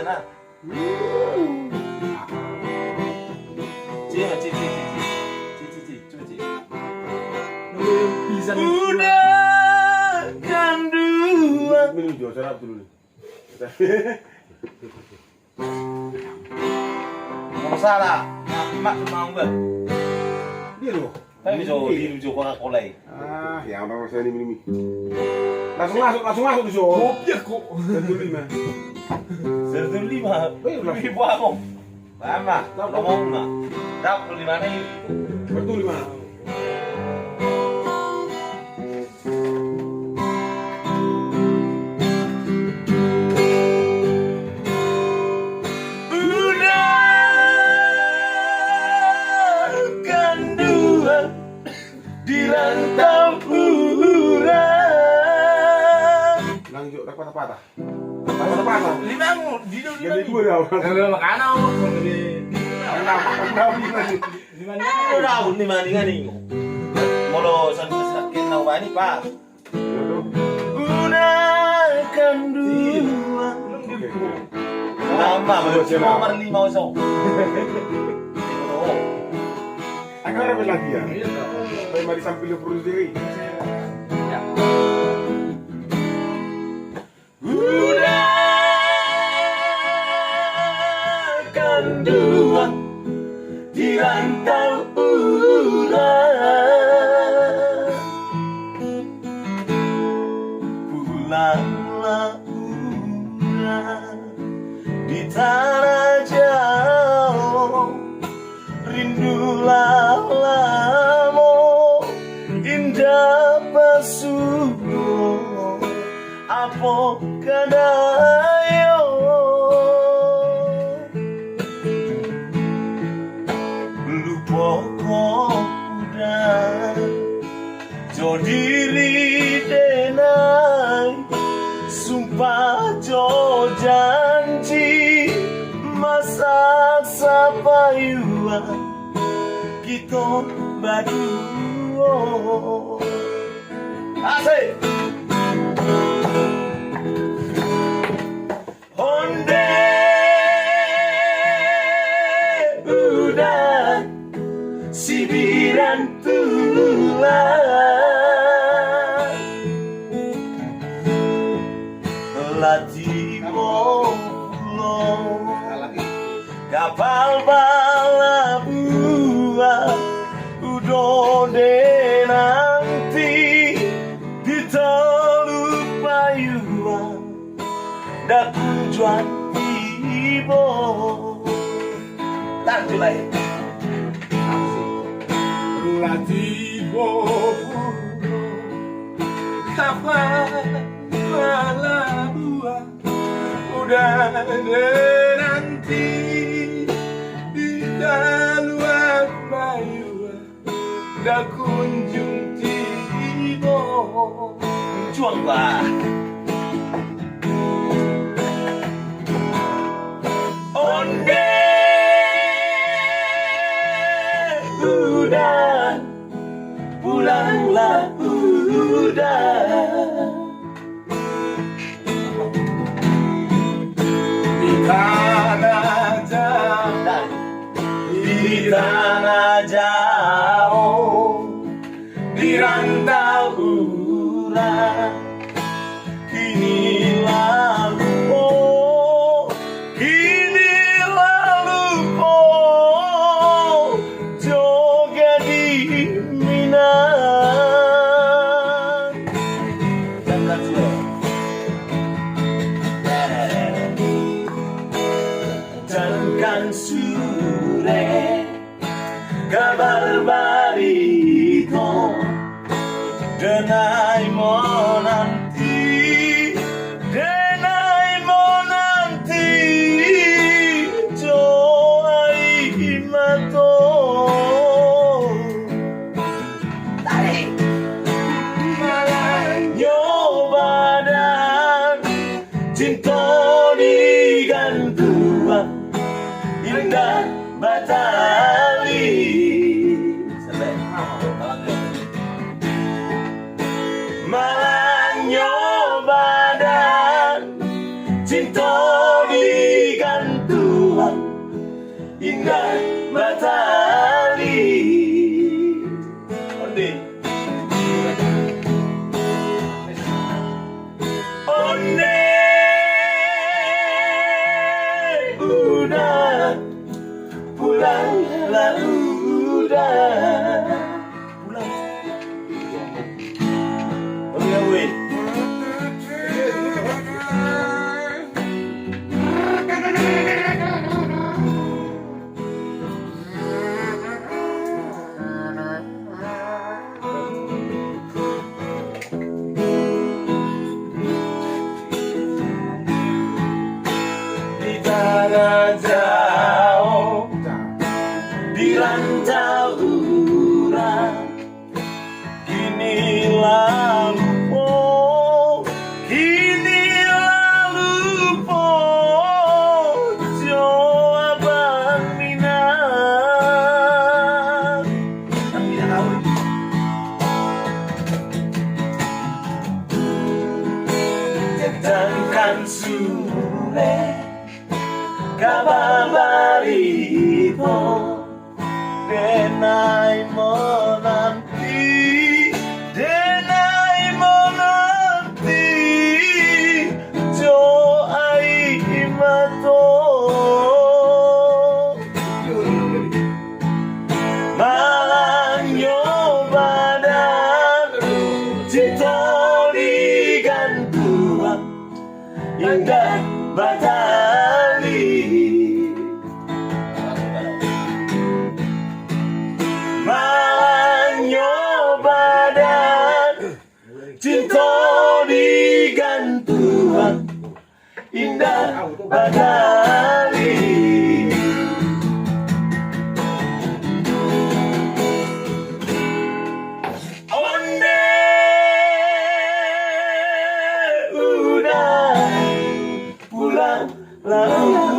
sana. Udah kan dua. Minum jual serap dulu nih. Nggak salah. Mak mau nggak? Dia loh. Tapi bisa di Coca-Cola. Ya orang saya ini minum. Langsung masuk tuh, Kopi kok. 105. Lebih buah kok. Lama. Ngomong nggak? Tahu di mana ini? Betul di mana? Dirantau urang. Lanjut patah-patah. Patah-patah. Lima di Jadi dua dah. Kalau makanan Udah lima nih. Molo sakit nawani Pak. Gunakan dua. Nama nomor 5 so. Agar apa lagi ya? Saya mari sambil perlu diri. Gunakan dua di rantau urang. Pulanglah urang di tanah jauh. Rindulah lamo indah pasumo apa kadayo lupa kok udah jo diri denai sumpah jo janji masak sapayuan kita berdua. Asik. Onde udah sibiran tulang latimo pulau kapal balabua udode nanti di Teluk Payuan dak tujuan tiba tantu lah ya Latibo kapal balabua udah nanti di Teluk Payuan dak kunjung tiba juang lah onde udah pulanglah udah di tanah jauh di tanah jauh di rantau urang kini lalu joget di Minang jangan sure kabar barito denai monanti joai mato malanyo badan cinta di gantuan indah batali sampai onde. Onde udah pulanglah udah pulang. Oh ya weh. Di tanah jauh, di rantau urang, kini lalu po, Jawa Bang Minang. Ang Minang Sedangkan sule kabar barito denai menanti jo ai mato malanyo badan cito digantuan indah batali malanyo badan cinta digantuan indah batali onde udah pulang lalu